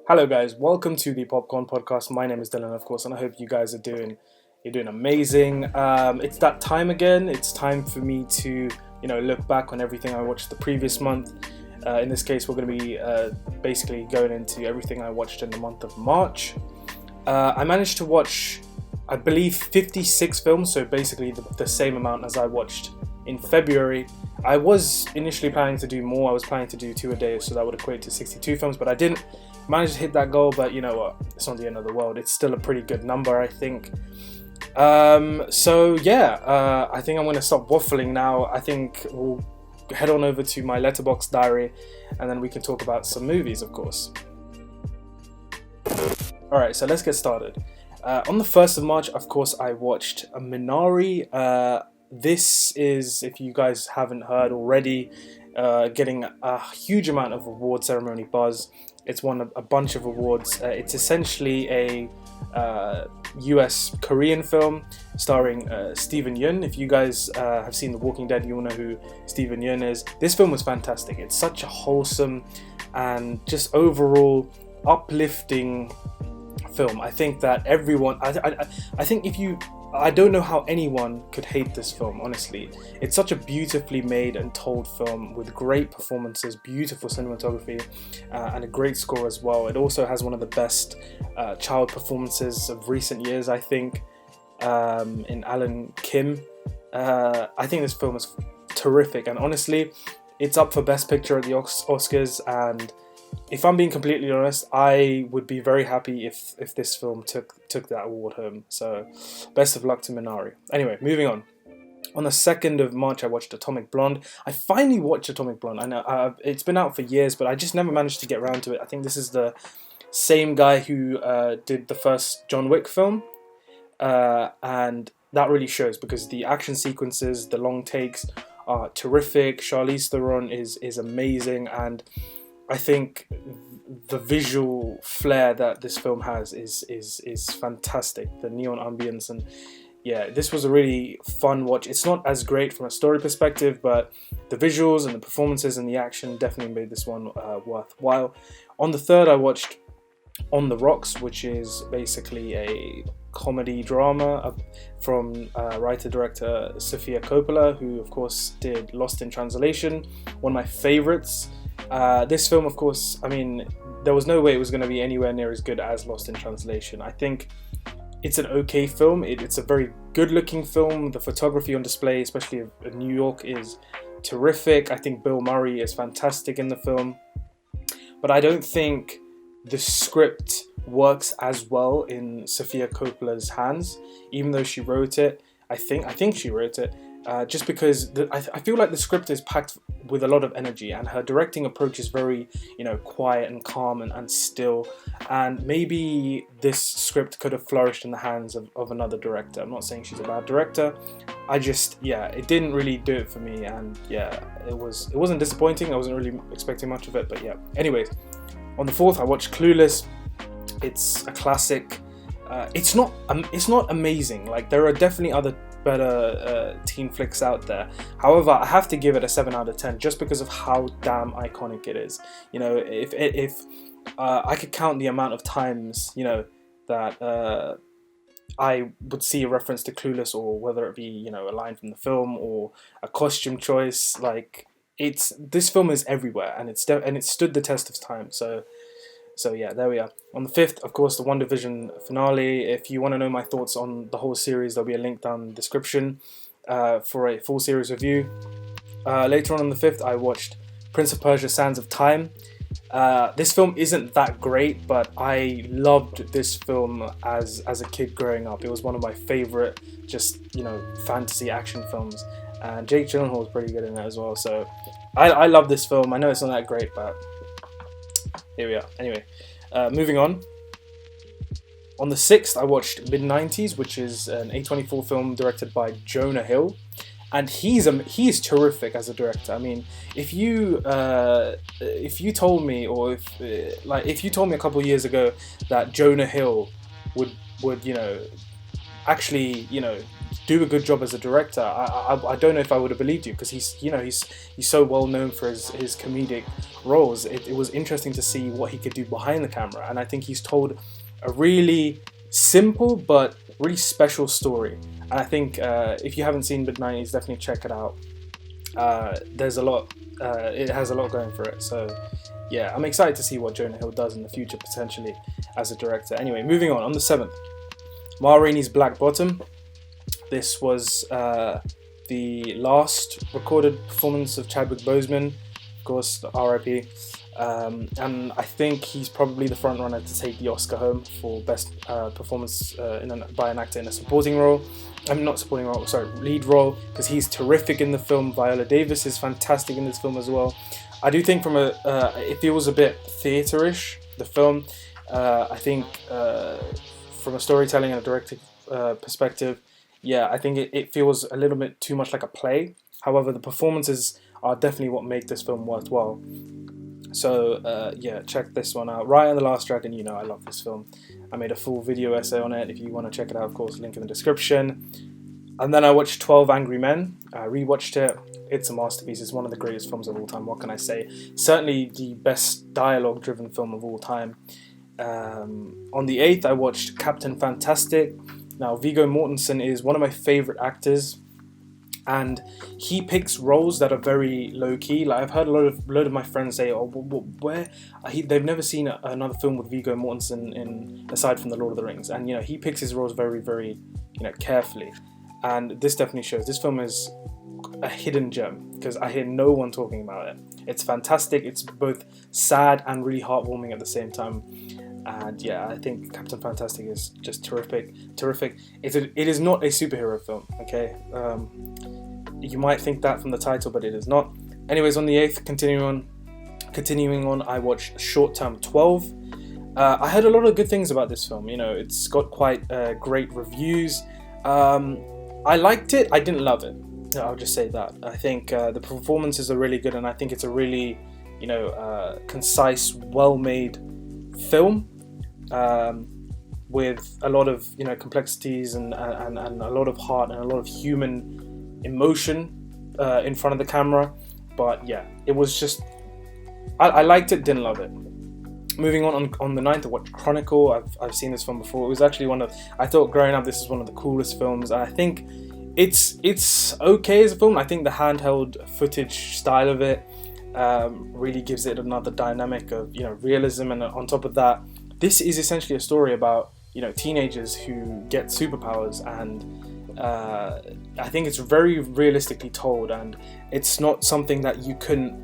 Hello, guys. Welcome to the Popcorn Podcast. My name is Dylan, of course, and I hope you guys are doing amazing. It's that time again. It's time for me to look back on everything I watched the previous month. In this case, we're going to be basically going into everything I watched in the month of March. I managed to watch, I believe, 56 films, so basically the same amount as I watched in February. I was initially planning to do more. I was planning to do 2 a day, so that would equate to 62 films, but I didn't manage to hit that goal. But you know what? It's not the end of the world. It's still a pretty good number, I think. I think I'm going to stop waffling now. I think we'll head on over to my Letterboxd diary, and then we can talk about some movies, of course. Alright, so let's get started. On the 1st of March, of course, I watched Minari. This is, if you guys haven't heard already, getting a huge amount of award ceremony buzz. It's won a bunch of awards. It's essentially a US Korean film starring Steven Yeun. If you guys have seen The Walking Dead, you will know who Steven Yeun is. This film was fantastic. It's such a wholesome and just overall uplifting film. I think that everyone, I think I don't know how anyone could hate this film, honestly. It's such a beautifully made and told film with great performances, beautiful cinematography, and a great score as well. It also has one of the best child performances of recent years, I think, in Alan Kim. I think this film is terrific, and honestly, it's up for Best Picture at the Oscars, and if I'm being completely honest, I would be very happy if this film took that award home. So, best of luck to Minari. Anyway, moving on. On the 2nd of March, I watched Atomic Blonde. I finally watched Atomic Blonde. I know it's been out for years, but I just never managed to get around to it. I think this is the same guy who did the first John Wick film, and that really shows because the action sequences, the long takes are terrific. Charlize Theron is amazing, and I think the visual flair that this film has is fantastic. The neon ambience, and yeah, this was a really fun watch. It's not as great from a story perspective, but the visuals and the performances and the action definitely made this one worthwhile. On the 3rd, I watched On the Rocks, which is basically a comedy drama from writer-director Sofia Coppola, who of course did Lost in Translation, one of my favorites. This film, of course, I mean, there was no way it was going to be anywhere near as good as Lost in Translation. I think it's an okay film. It's a very good-looking film. The photography on display, especially of New York, is terrific. I think Bill Murray is fantastic in the film. But I don't think the script works as well in Sofia Coppola's hands, even though she wrote it. I think she wrote it. Just because I feel like the script is packed with a lot of energy, and her directing approach is very, quiet and calm and still. And maybe this script could have flourished in the hands of another director. I'm not saying she's a bad director. It didn't really do it for me, and it wasn't disappointing. I wasn't really expecting much of it, but yeah. Anyways, on the 4th, I watched Clueless. It's a classic. It's not amazing. Like, there are definitely other better teen flicks out there. However, I have to give it a 7 out of 10 just because of how damn iconic it is. If I could count the amount of times that I would see a reference to Clueless, or whether it be a line from the film or a costume choice, like this film is everywhere, and it stood the test of time. So yeah, there we are. On the 5th, of course, the WandaVision finale. If you want to know my thoughts on the whole series, there'll be a link down in the description for a full series review. Later on the 5th, I watched Prince of Persia: Sands of Time. This film isn't that great, but I loved this film as a kid growing up. It was one of my favorite fantasy action films, and Jake Gyllenhaal was pretty good in it as well. So I love this film. I know it's not that great, but here we are. Anyway, moving on. On the 6th, I watched Mid-90s, which is an A24 film directed by Jonah Hill, and he is terrific as a director. I mean, if you told me, or if you told me a couple of years ago that Jonah Hill would actually do a good job as a director, I don't know if I would have believed you, because he's so well known for his comedic roles. It was interesting to see what he could do behind the camera, and I think he's told a really simple but really special story. And I think if you haven't seen mid-90s, definitely check it out. There's a lot. It has a lot going for it. So yeah, I'm excited to see what Jonah Hill does in the future, potentially as a director. Anyway, moving on the 7th, Mahrini's Black Bottom. This was the last recorded performance of Chadwick Boseman, of course, RIP. And I think he's probably the front runner to take the Oscar home for best performance by an actor in a supporting role. Not supporting role, sorry, lead role, because he's terrific in the film. Viola Davis is fantastic in this film as well. I do think from it feels a bit theatre-ish, the film. I think from a storytelling and a directing perspective, yeah, I think it feels a little bit too much like a play. However, the performances are definitely what make this film worthwhile. So yeah, check this one out. Raya and the Last Dragon, you know I love this film. I made a full video essay on it. If you want to check it out, of course, link in the description. And then I watched 12 Angry Men. I rewatched it. It's a masterpiece. It's one of the greatest films of all time. What can I say? Certainly the best dialogue-driven film of all time. On the 8th, I watched Captain Fantastic. Now, Viggo Mortensen is one of my favourite actors, and he picks roles that are very low-key. Like, I've heard a lot of my friends say, "Oh, where?" They've never seen another film with Viggo Mortensen in aside from The Lord of the Rings, and he picks his roles very, very, carefully. And this definitely shows. This film is a hidden gem because I hear no one talking about it. It's fantastic. It's both sad and really heartwarming at the same time. And yeah, I think Captain Fantastic is just terrific. It is not a superhero film, okay? You might think that from the title, but it is not. Anyways, on the 8th, continuing on, I watched Short Term 12. I heard a lot of good things about this film. It's got quite great reviews. I liked it. I didn't love it. I'll just say that. I think the performances are really good, and I think it's a really, concise, well-made film. With a lot of complexities and a lot of heart and a lot of human emotion in front of the camera. But yeah, it was just I liked it, didn't love it. Moving on the 9th, I watched Chronicle. I've seen this film before. It was actually I thought growing up this is one of the coolest films. And I think it's okay as a film. I think the handheld footage style of it really gives it another dynamic of realism, and on top of that, this is essentially a story about teenagers who get superpowers, and I think it's very realistically told, and it's not something that you couldn't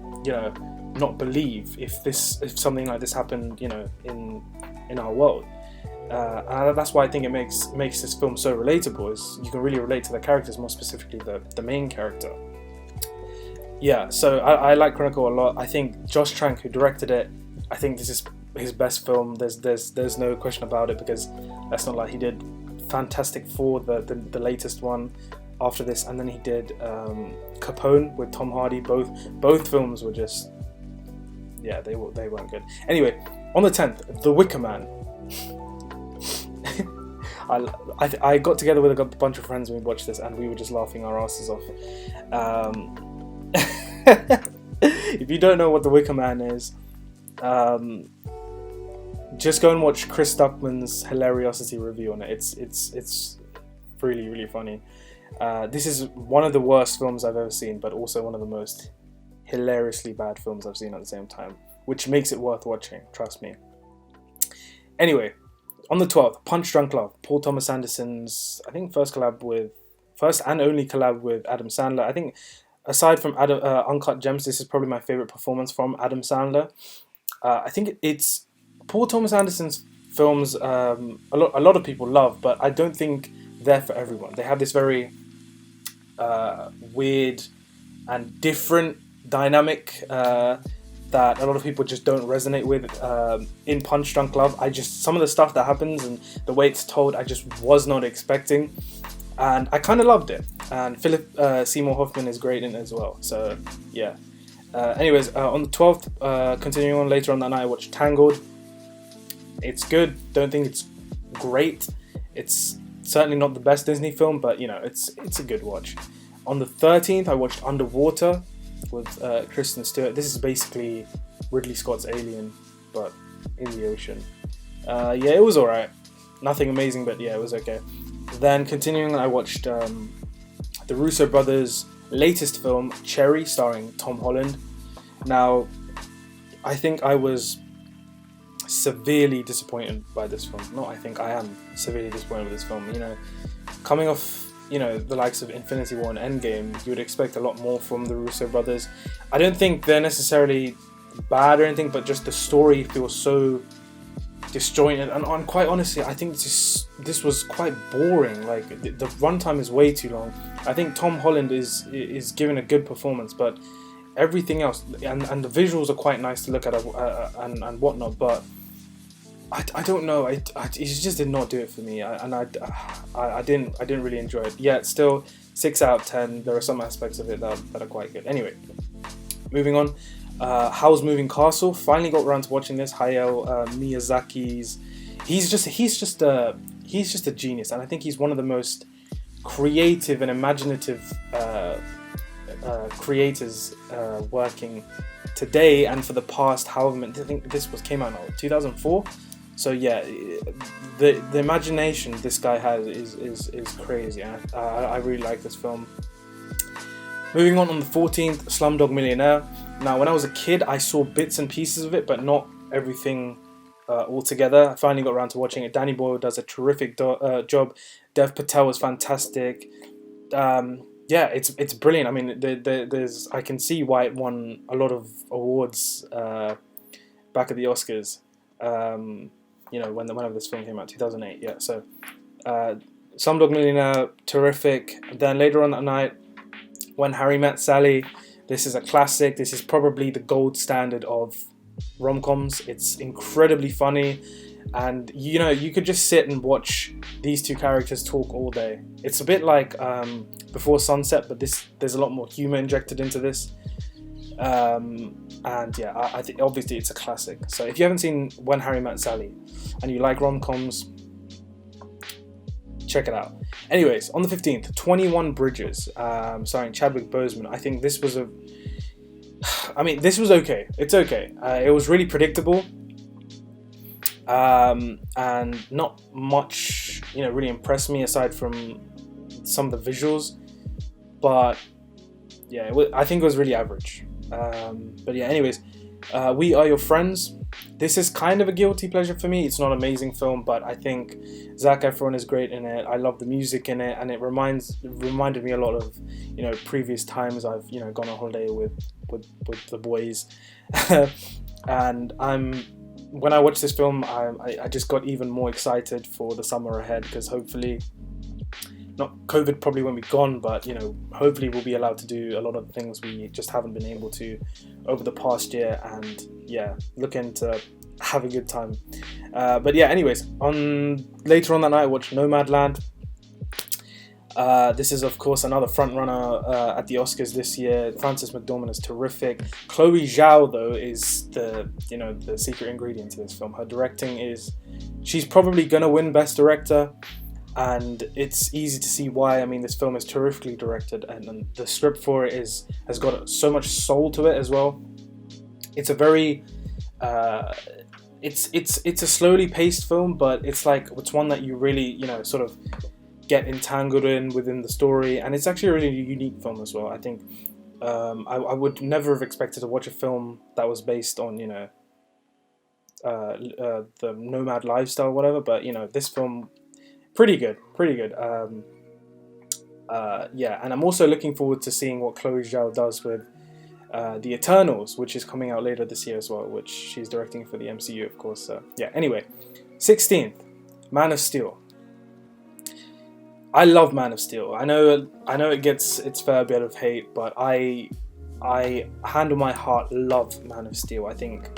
not believe if something like this happened in our world. And that's why I think it makes this film so relatable, is you can really relate to the characters, more specifically the main character. Yeah, so I like Chronicle a lot. I think Josh Trank, who directed it, I think this is his best film. There's no question about it, because let's not lie, he did Fantastic Four, the latest one after this, and then he did Capone with Tom Hardy. Both films were just, yeah, they weren't good. Anyway, on the 10th, The Wicker Man. I got together with a bunch of friends and we watched this, and we were just laughing our asses off. If you don't know what The Wicker Man is, just go and watch Chris Duckman's Hilariosity review on it. It's really, really funny. This is one of the worst films I've ever seen, but also one of the most hilariously bad films I've seen at the same time, which makes it worth watching, trust me. Anyway, on the 12th, Punch Drunk Love, Paul Thomas Anderson's, I think, first and only collab with Adam Sandler. I think aside from Uncut Gems, this is probably my favorite performance from Adam Sandler. I think it's Paul Thomas Anderson's films. A lot of people love, but I don't think they're for everyone. They have this very weird and different dynamic that a lot of people just don't resonate with. In Punch Drunk Love, some of the stuff that happens and the way it's told, I just was not expecting, and I kind of loved it. And Philip Seymour Hoffman is great in it as well. So yeah. Anyways, on the 12th, continuing on later on that night, I watched Tangled. It's good. Don't think it's great. It's Certainly not the best Disney film, but it's a good watch. On the 13th, I watched Underwater with Kristen Stewart. This is basically Ridley Scott's Alien, but in the ocean. It was alright. Nothing amazing, but yeah, it was okay. Then continuing, I watched the Russo brothers' latest film, Cherry, starring Tom Holland. Now, I think I was severely disappointed by this film. I am severely disappointed with this film. Coming off, the likes of Infinity War and Endgame, you would expect a lot more from the Russo brothers. I don't think they're necessarily bad or anything, but just the story feels so disjointed, and quite honestly, I think this was quite boring. Like the runtime is way too long. I think Tom Holland is giving a good performance, but everything else and the visuals are quite nice to look at and whatnot, but I don't know. It just did not do it for me, I didn't really enjoy it. Yeah, it's still 6 out of 10. There are some aspects of it that are quite good. Anyway, moving on. Howl's Moving Castle. Finally got around to watching this. Hayao Miyazaki's. He's just a genius, and I think he's one of the most creative and imaginative creators working today and for the past however many. I think this came out in 2004. So yeah, the imagination this guy has is crazy. I really like this film. Moving on the 14th, Slumdog Millionaire. Now, when I was a kid, I saw bits and pieces of it, but not everything all together. I finally got around to watching it. Danny Boyle does a terrific job. Dev Patel is fantastic. It's brilliant. I mean, there's I can see why it won a lot of awards back at the Oscars. Whenever this film came out, 2008. Yeah, so Slumdog Millionaire, terrific. Then later on that night, When Harry Met Sally. This is a classic. This is probably the gold standard of rom-coms. It's incredibly funny, and you could just sit and watch these two characters talk all day. It's a bit like Before Sunset, but there's a lot more humor injected into this. I think obviously it's a classic. So if you haven't seen When Harry Met Sally and you like rom-coms, check it out. Anyways, on the 15th, 21 Bridges, starring Chadwick Boseman. I think this was okay. It's okay. It was really predictable, and not much, really impressed me aside from some of the visuals. But yeah, I think it was really average. Anyways, We Are Your Friends. This is kind of a guilty pleasure for me. It's not an amazing film, but I think Zac Efron is great in it. I love the music in it, and it reminded me a lot of previous times I've gone on holiday with the boys. And when I watched this film, I just got even more excited for the summer ahead, because hopefully, not COVID probably won't be gone, but hopefully we'll be allowed to do a lot of the things we just haven't been able to over the past year, and looking to have a good time. Anyways, later on that night I watched Nomad Land. This is of course another front runner at the Oscars this year. Frances McDormand is terrific. Chloe Zhao though is the secret ingredient to this film. Her directing she's probably gonna win Best Director. And it's easy to see why. I mean, this film is terrifically directed, and the script for it has got so much soul to it as well. It's a very, it's a slowly paced film, but it's one that you really sort of get entangled within the story, and it's actually a really unique film as well. I think I would never have expected to watch a film that was based on the nomad lifestyle, or whatever. But this film. Pretty good. And I'm also looking forward to seeing what Chloe Zhao does with The Eternals, which is coming out later this year as well, which she's directing for the MCU, of course. Anyway, 16th, Man of Steel. I love Man of Steel. I know it gets its fair bit of hate, but I hand on my heart love Man of Steel. I think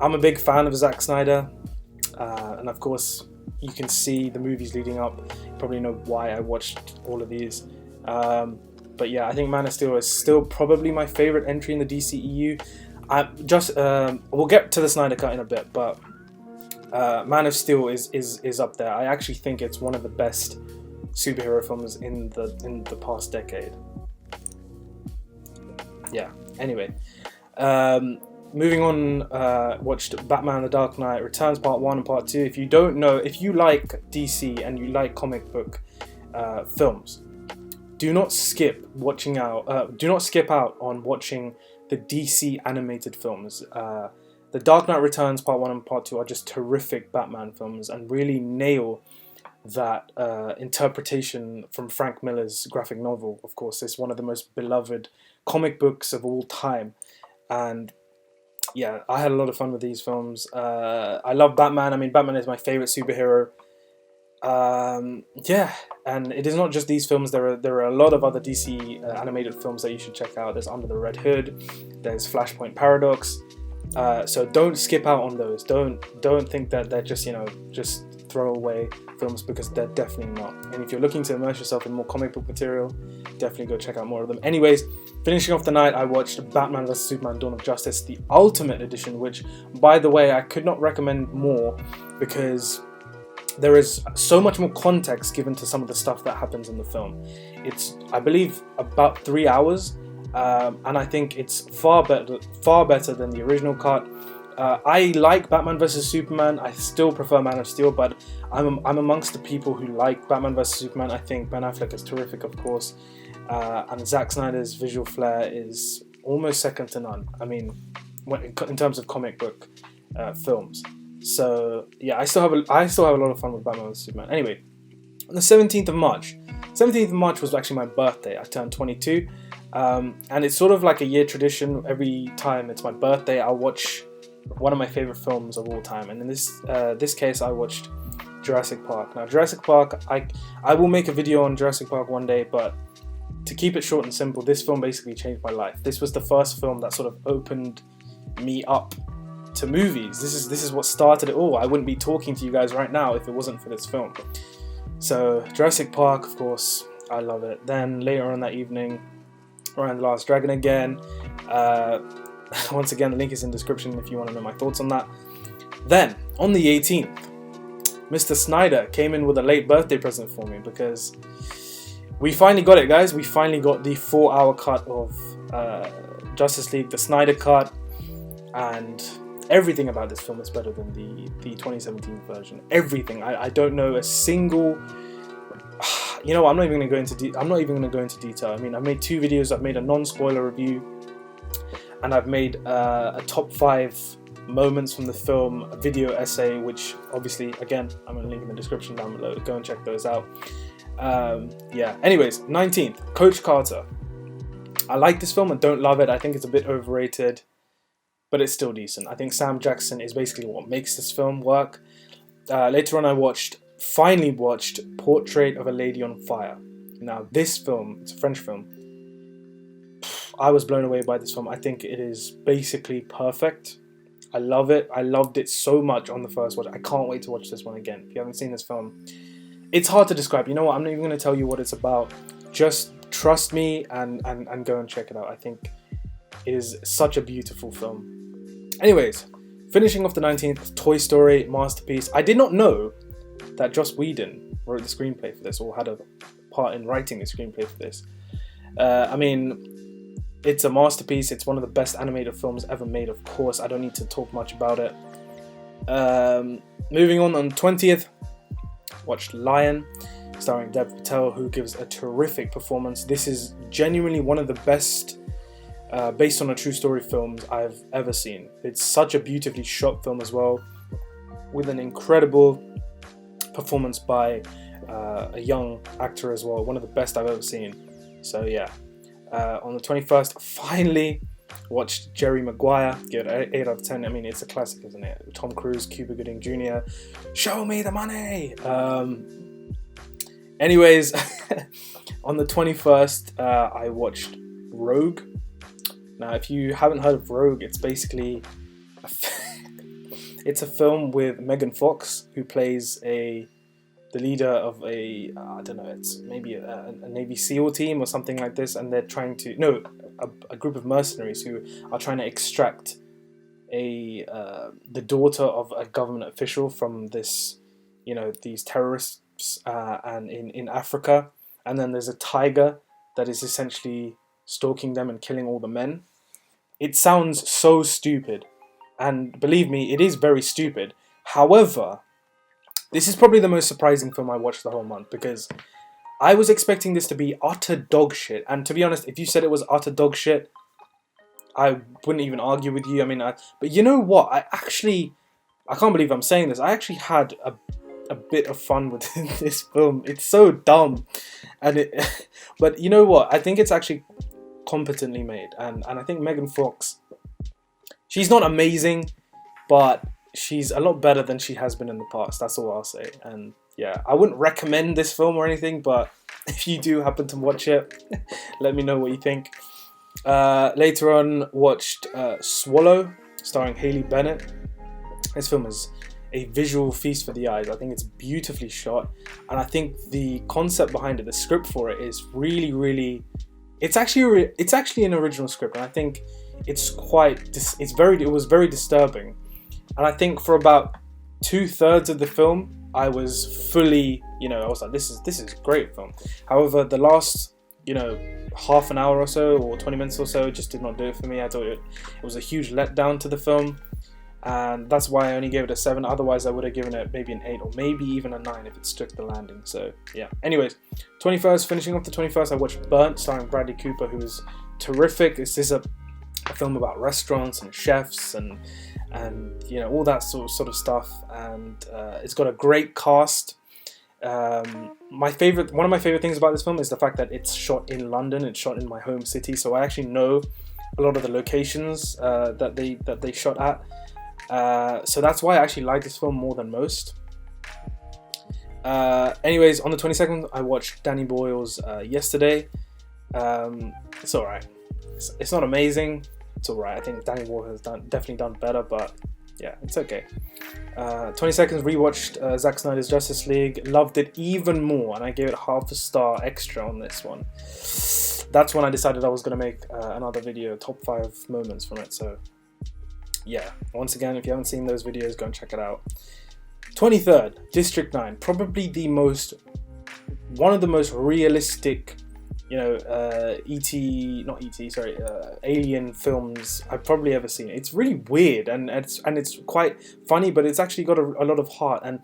I'm a big fan of Zack Snyder, and of course. You can see the movies leading up. You probably know why I watched all of these. I think Man of Steel is still probably my favourite entry in the DCEU. We'll get to the Snyder Cut in a bit, but Man of Steel is up there. I actually think it's one of the best superhero films in the past decade. Yeah. Anyway, moving on. Watched Batman: The Dark Knight Returns Part 1 and Part 2. If you don't know, if you like DC and you like comic book films, do not skip watching out. Do not skip out on watching the DC animated films. The Dark Knight Returns Part 1 and Part 2 are just terrific Batman films and really nail that interpretation from Frank Miller's graphic novel. Of course, it's one of the most beloved comic books of all time. And yeah, I had a lot of fun with these films. I love Batman. I mean, Batman is my favorite superhero. Yeah, and it is not just these films. There are a lot of other DC animated films that you should check out. There's Under the Red Hood. There's Flashpoint Paradox. So don't skip out on those. Don't think that they're just just throwaway films, because they're definitely not. And if you're looking to immerse yourself in more comic book material, definitely go check out more of them. Anyways, finishing off the night, I watched Batman vs Superman: Dawn of Justice, the Ultimate Edition, which, by the way, I could not recommend more, because there is so much more context given to some of the stuff that happens in the film. It's, I believe, about 3 hours, and I think it's far better than the original cut. I like Batman vs Superman. I still prefer Man of Steel, but I'm amongst the people who like Batman vs Superman. I think Ben Affleck is terrific, of course, and Zack Snyder's visual flair is almost second to none. I mean, in terms of comic book films. So yeah, I still have a lot of fun with Batman vs Superman. Anyway, on the 17th of March. 17th of March was actually my birthday. I turned 22, and it's sort of like a year tradition. Every time it's my birthday, I'll watch one of my favorite films of all time, and in this case, I watched Jurassic Park. Now, Jurassic Park, I will make a video on Jurassic Park one day, but to keep it short and simple, this film basically changed my life. This was the first film that sort of opened me up to movies. This is what started it all. I wouldn't be talking to you guys right now if it wasn't for this film. So Jurassic Park, of course, I love it. Then later on that evening, Ryan the Last Dragon again. Once again, the link is in the description if you want to know my thoughts on that. Then, on the 18th, Mr. Snyder came in with a late birthday present for me, because we finally got it, guys. We finally got the 4-hour cut of Justice League, the Snyder cut, and everything about this film is better than the 2017 version. Everything. I don't know a single. You know what? I'm not even going to go into detail. I mean, I've made 2 videos. I've made a non-spoiler review, and I've made a top 5 moments from the film, a video essay, which obviously, again, I'm going to link in the description down below. Go and check those out. Yeah. Anyways, 19th, Coach Carter. I like this film and don't love it. I think it's a bit overrated, but it's still decent. I think Sam Jackson is basically what makes this film work. Later on, I finally watched Portrait of a Lady on Fire. Now, this film, it's a French film. I was blown away by this film. I think it is basically perfect. I love it. I loved it so much on the first watch. I can't wait to watch this one again. If you haven't seen this film, it's hard to describe. You know what? I'm not even going to tell you what it's about. Just trust me and go and check it out. I think it is such a beautiful film. Anyways, finishing off the 19th, Toy Story, masterpiece. I did not know that Joss Whedon wrote the screenplay for this, or had a part in writing the screenplay for this. I mean, it's a masterpiece. It's one of the best animated films ever made, of course. I don't need to talk much about it. Moving on 20th, watched Lion, starring Dev Patel, who gives a terrific performance. This is genuinely one of the best based on a true story films I've ever seen. It's such a beautifully shot film as well, with an incredible performance by a young actor as well. One of the best I've ever seen. So yeah. On the 21st, finally watched Jerry Maguire. Give it 8 out of 10. I mean, it's a classic, isn't it? Tom Cruise, Cuba Gooding Jr. Show me the money! Anyways, on the 21st, I watched Rogue. Now, if you haven't heard of Rogue, it's basically it's a film with Megan Fox, who plays the leader of I don't know, it's maybe a Navy SEAL team or something like this, and they're trying to, a group of mercenaries who are trying to extract the daughter of a government official from this, these terrorist troops and in Africa, and then there's a tiger that is essentially stalking them and killing all the men. It sounds so stupid, and believe me, it is very stupid. However, this is probably the most surprising film I watched the whole month, because I was expecting this to be utter dog shit. And to be honest, if you said it was utter dog shit, I wouldn't even argue with you. I mean, but you know what? I can't believe I'm saying this. I actually had a bit of fun with this film. It's so dumb, but you know what? I think it's actually competently made, and I think Megan Fox, she's not amazing, but she's a lot better than she has been in the past. That's all I'll say. And yeah, I wouldn't recommend this film or anything, but if you do happen to watch it, let me know what you think. Later on, watched Swallow, starring Haley Bennett. This film is a visual feast for the eyes. I think it's beautifully shot, and I think the concept behind it, the script for it, is really, really. It's actually an original script, and I think it was very disturbing. And I think for about 2/3 of the film, I was fully, I was like, this is a great film. However, the last, half an hour or so, or 20 minutes or so, just did not do it for me. I thought it was a huge letdown to the film, and that's why I only gave it a 7. Otherwise, I would have given it maybe an 8 or maybe even a 9 if it stuck the landing. So yeah. Anyways, 21st, finishing off the 21st, I watched Burnt, starring Bradley Cooper, who is terrific. This is a film about restaurants and chefs and all that sort of stuff, and it's got a great cast. One of my favorite things about this film is the fact that it's shot in London. It's shot in my home city, so I actually know a lot of the locations that they shot at. So that's why I actually like this film more than most. Anyways, on the 22nd, I watched Danny Boyle's Yesterday. It's alright. It's not amazing. It's alright. I think Danny Boyle has definitely done better, but yeah, it's okay. 22nd, rewatched Zack Snyder's Justice League. Loved it even more, and I gave it half a star extra on this one. That's when I decided I was going to make another video, top 5 moments from it. So yeah, once again, if you haven't seen those videos, go and check it out. 23rd, District 9, probably one of the most realistic, Alien films I've probably ever seen. It's really weird, and it's quite funny, but it's actually got a lot of heart. And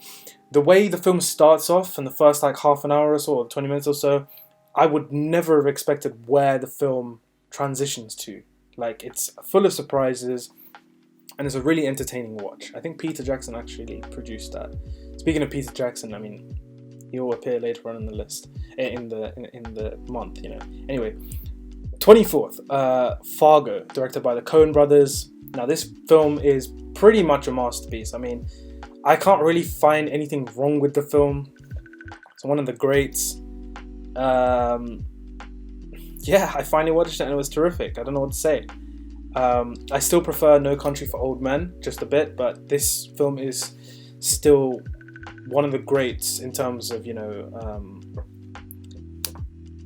the way the film starts off, in the first like half an hour or so, or 20 minutes or so, I would never have expected where the film transitions to. Like, it's full of surprises, and it's a really entertaining watch. I think Peter Jackson actually produced that. Speaking of Peter Jackson, I mean, he'll appear later on in the list, in the month, Anyway, 24th, Fargo, directed by the Coen brothers. Now, this film is pretty much a masterpiece. I mean, I can't really find anything wrong with the film. It's one of the greats. Yeah, I finally watched it and it was terrific. I don't know what to say. I still prefer No Country for Old Men, just a bit, but this film is still one of the greats in terms of,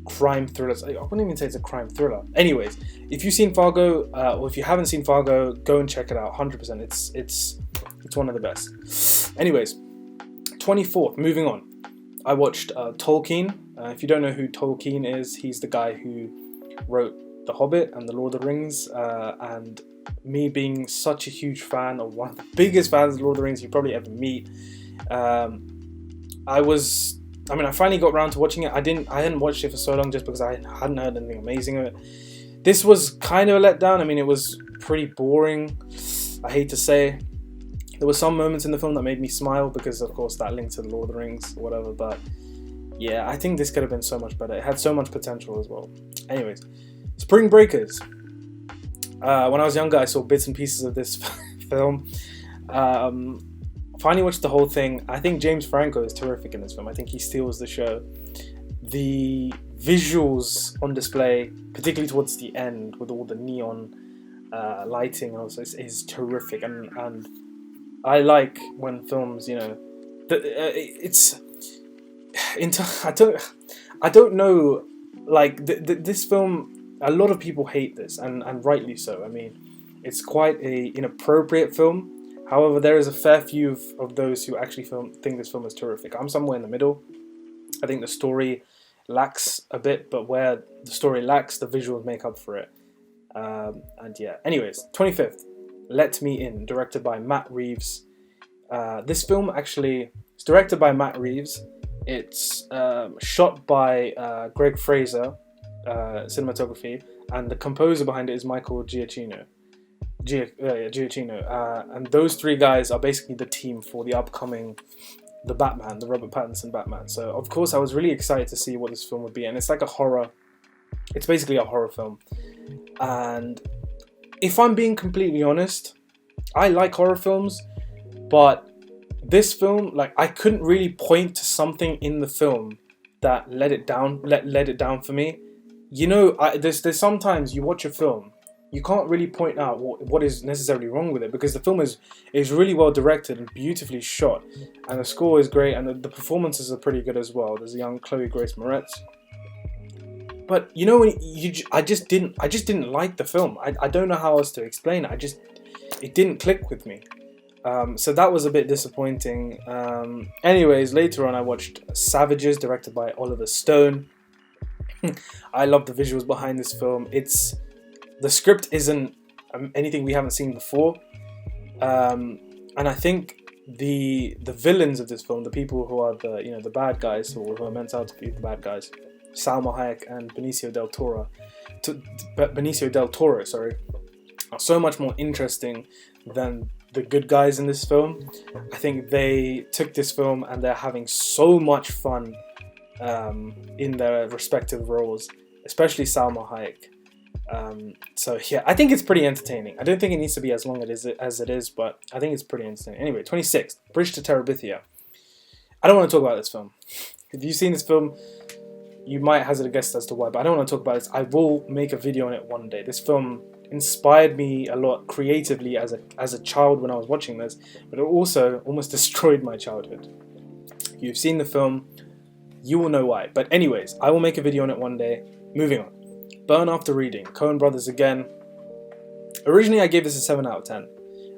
crime thrillers. I wouldn't even say it's a crime thriller. Anyways, if you've seen Fargo, or if you haven't seen Fargo, go and check it out. 100%. It's one of the best. Anyways, 24th, moving on. I watched Tolkien. If you don't know who Tolkien is, he's the guy who wrote The Hobbit and The Lord of the Rings, and me being such a huge fan, of one of the biggest fans of The Lord of the Rings you probably ever meet, I finally got around to watching it. I hadn't watched it for so long just because I hadn't heard anything amazing of it. This was kind of a letdown. I mean, it was pretty boring, I hate to say. There were some moments in the film that made me smile because, of course, that linked to The Lord of the Rings or whatever, but yeah, I think this could have been so much better. It had so much potential as well. Anyways, Spring Breakers. When I was younger, I saw bits and pieces of this film. Finally watched the whole thing. I think James Franco is terrific in this film. I think he steals the show. The visuals on display, particularly towards the end with all the neon lighting, also is terrific. And I like when films, I don't know, like this film, a lot of people hate this, and rightly so. I mean, it's quite a inappropriate film. However, there is a fair few of those who actually think this film is terrific. I'm somewhere in the middle. I think the story lacks a bit, but where the story lacks, the visuals make up for it. And yeah, anyways, 25th, Let Me In, directed by Matt Reeves. This film actually is directed by Matt Reeves. It's shot by Greg Fraser, cinematography, and the composer behind it is Michael Giacchino. And those three guys are basically the team for the upcoming The Batman, the Robert Pattinson Batman. So of course I was really excited to see what this film would be, and it's like a horror. It's basically a horror film, and if I'm being completely honest, I like horror films, but this film, like, I couldn't really point to something in the film that let it down for me. You know, there's sometimes you watch a film, you can't really point out what is necessarily wrong with it, because the film is really well directed and beautifully shot, and the score is great, and the performances are pretty good as well. There's a young Chloe Grace Moretz. But you know, I just didn't like the film. I don't know how else to explain it. It didn't click with me. So that was a bit disappointing. Anyways, later on I watched Savages, directed by Oliver Stone. I love the visuals behind this film. The script isn't anything we haven't seen before, and I think the villains of this film, the people who are the bad guys, or who are meant out to be the bad guys, Salma Hayek and Benicio del Toro, are so much more interesting than the good guys in this film. I think they took this film and they're having so much fun in their respective roles, especially Salma Hayek. So yeah, I think it's pretty entertaining. I don't think it needs to be as long as it is, but I think it's pretty entertaining. Anyway, 26th, Bridge to Terabithia. I don't want to talk about this film. If you've seen this film, you might hazard a guess as to why, but I don't want to talk about this. I will make a video on it one day. This film inspired me a lot creatively as a child when I was watching this, but it also almost destroyed my childhood. If you've seen the film, you will know why. But anyways, I will make a video on it one day. Moving on. Burn After Reading, Coen Brothers again. Originally I gave this a 7 out of 10.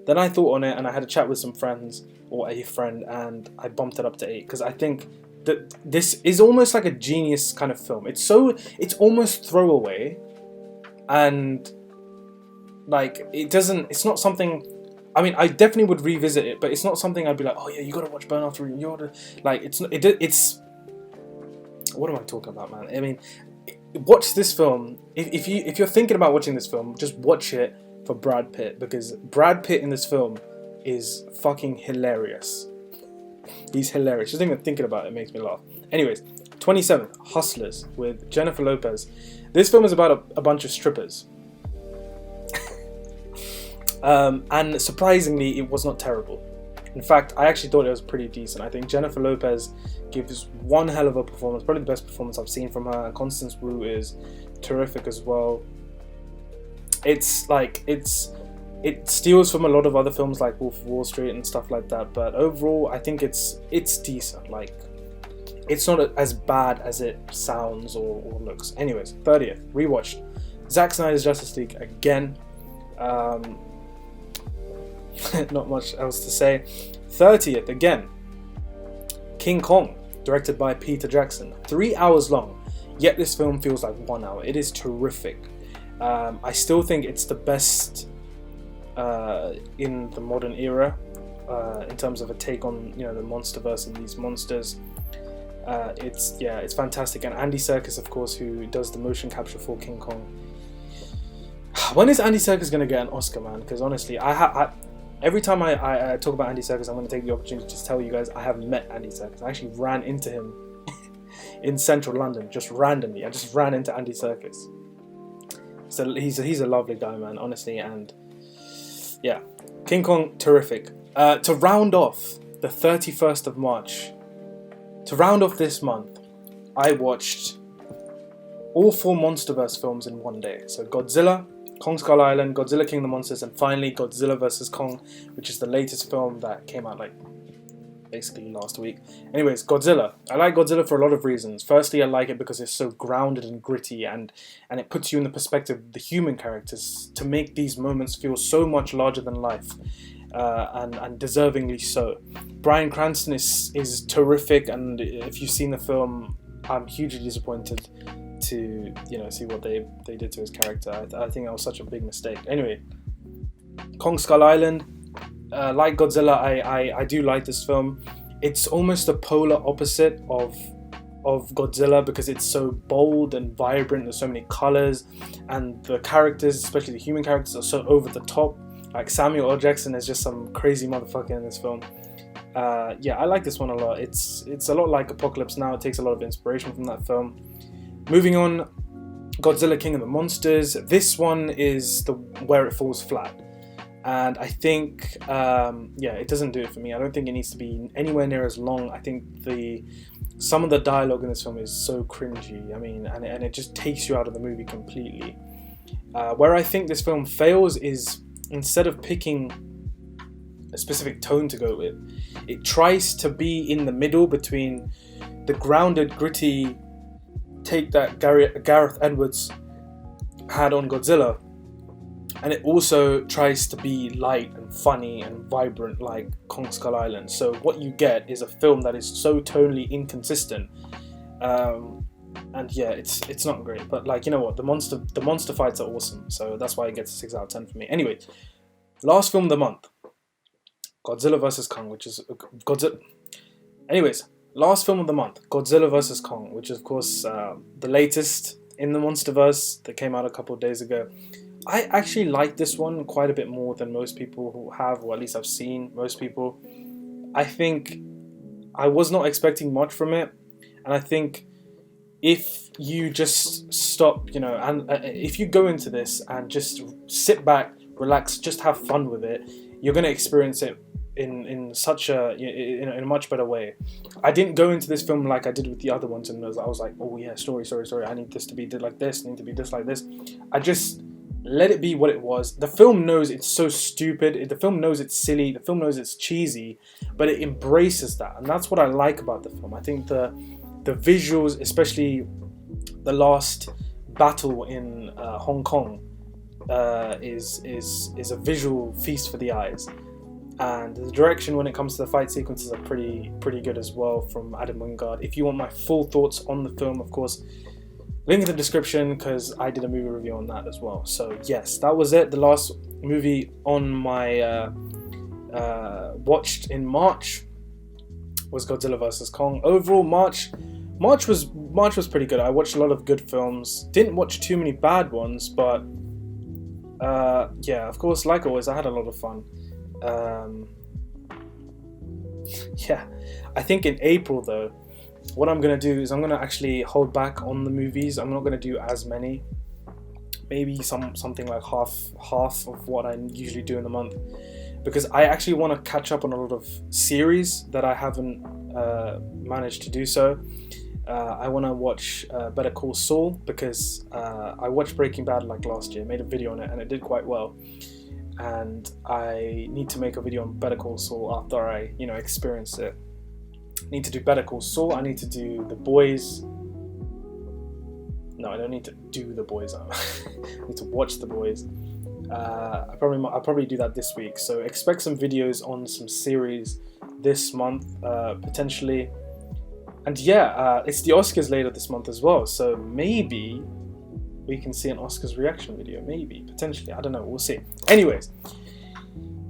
Then I thought on it and I had a chat with some friends, or a friend, and I bumped it up to 8 because I think that this is almost like a genius kind of film. It's almost throwaway, and like it's not something. I mean, I definitely would revisit it, but it's not something I'd be like, oh yeah, you gotta watch Burn After Reading. You gotta, like, it's what am I talking about, man? I mean, watch this film. If you're thinking about watching this film, just watch it for Brad Pitt, because Brad Pitt in this film is fucking hilarious. He's hilarious. Just even thinking about it makes me laugh. Anyways, 27th, Hustlers with Jennifer Lopez. This film is about a bunch of strippers. And surprisingly, it was not terrible. In fact, I actually thought it was pretty decent. I think Jennifer Lopez gives one hell of a performance, probably the best performance I've seen from her. And Constance Wu is terrific as well. It steals from a lot of other films like Wolf of Wall Street and stuff like that, but overall I think it's decent. Like, it's not as bad as it sounds or looks. Anyways, 30th, rewatched Zack Snyder's Justice League again. Not much else to say. 30th, again, King Kong, directed by Peter Jackson. 3 hours long, yet this film feels like 1 hour. It is terrific. I still think it's the best in the modern era, in terms of a take on the MonsterVerse and these monsters. It's fantastic. And Andy Serkis, of course, who does the motion capture for King Kong. When is Andy Serkis going to get an Oscar, man? Because honestly, every time I talk about Andy Serkis, I'm going to take the opportunity to just tell you guys I have met Andy Serkis. I actually ran into him in central London, just randomly. I just ran into Andy Serkis. So he's a lovely guy, man, honestly. And yeah, King Kong, terrific. To round off the 31st of March, to round off this month, I watched all 4 MonsterVerse films in one day. So Godzilla, Kong Skull Island, Godzilla King of the Monsters, and finally Godzilla vs. Kong, which is the latest film that came out like basically last week. Anyways, Godzilla. I like Godzilla for a lot of reasons. Firstly, I like it because it's so grounded and gritty, and it puts you in the perspective of the human characters to make these moments feel so much larger than life. and deservingly so. Bryan Cranston is terrific, and if you've seen the film, I'm hugely disappointed to see what they did to his character. I think that was such a big mistake. Anyway, Kong Skull Island, like Godzilla, I do like this film. It's almost the polar opposite of Godzilla because it's so bold and vibrant. There's so many colors, and the characters, especially the human characters, are so over the top. Like Samuel L. Jackson is just some crazy motherfucker in this film. Yeah, I like this one a lot. It's a lot like Apocalypse Now. It takes a lot of inspiration from that film. Moving on, Godzilla King of the Monsters. This one is where it falls flat. And I think, it doesn't do it for me. I don't think it needs to be anywhere near as long. I think some of the dialogue in this film is so cringy. I mean, and it just takes you out of the movie completely. Where I think this film fails is, instead of picking a specific tone to go with, it tries to be in the middle between the grounded, gritty take that Gareth Edwards had on Godzilla, and it also tries to be light and funny and vibrant like Kong Skull Island. So what you get is a film that is so tonally inconsistent, and yeah, it's not great. But like, you know what, the monster fights are awesome, so that's why it gets a 6 out of 10 for me. Anyway, last film of the month, Godzilla vs Kong, which is Godzilla. Anyways, last film of the month, Godzilla vs Kong, which is of course the latest in the MonsterVerse that came out a couple of days ago. I actually like this one quite a bit more than most people who have, or at least I've seen most people. I think I was not expecting much from it, and I think if you just stop, and if you go into this and just sit back, relax, just have fun with it, you're going to experience it in a much better way. I didn't go into this film like I did with the other ones, and I was like, oh yeah, story, I need this to be did like this, I need to be this like this. I just let it be what it was. The film knows it's so stupid, the film knows it's silly, the film knows it's cheesy, but it embraces that, and that's what I like about the film. I think the visuals, especially the last battle in Hong Kong, is a visual feast for the eyes, and the direction when it comes to the fight sequences are pretty good as well from Adam Wingard. If you want my full thoughts on the film, of course, link in the description, because I did a movie review on that as well. So yes, that was it. The last movie on my watched in March was Godzilla vs Kong. Overall, March was pretty good. I watched a lot of good films. Didn't watch too many bad ones, but yeah, of course, like always, I had a lot of fun. Yeah, I think in April though, what I'm going to do is I'm going to actually hold back on the movies. I'm not going to do as many. Maybe something like half of what I usually do in a month, because I actually want to catch up on a lot of series that I haven't managed to do so. I want to watch Better Call Saul, because I watched Breaking Bad like last year, made a video on it, and it did quite well. And I need to make a video on Better Call Saul after I, experience it. I need to do Better Call Saul. I need to do The Boys. No, I don't need to do The Boys. I need to watch The Boys. I'll probably do that this week. So expect some videos on some series this month, potentially. And yeah, it's the Oscars later this month as well. So maybe we can see an Oscars reaction video. Maybe, potentially. I don't know. We'll see. Anyways,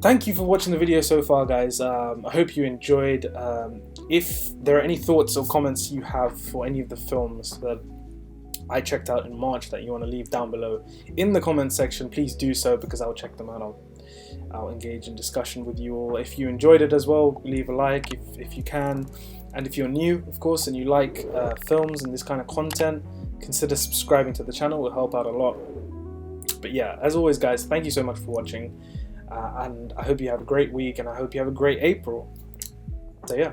thank you for watching the video so far, guys. I hope you enjoyed. If there are any thoughts or comments you have for any of the films that I checked out in March that you want to leave down below in the comment section, please do so, because I'll check them out. I'll engage in discussion with you all. If you enjoyed it as well, leave a like if you can. And if you're new, of course, and you like films and this kind of content, consider subscribing to the channel. It will help out a lot. But yeah, as always, guys, thank you so much for watching. And I hope you have a great week, and I hope you have a great April. So yeah.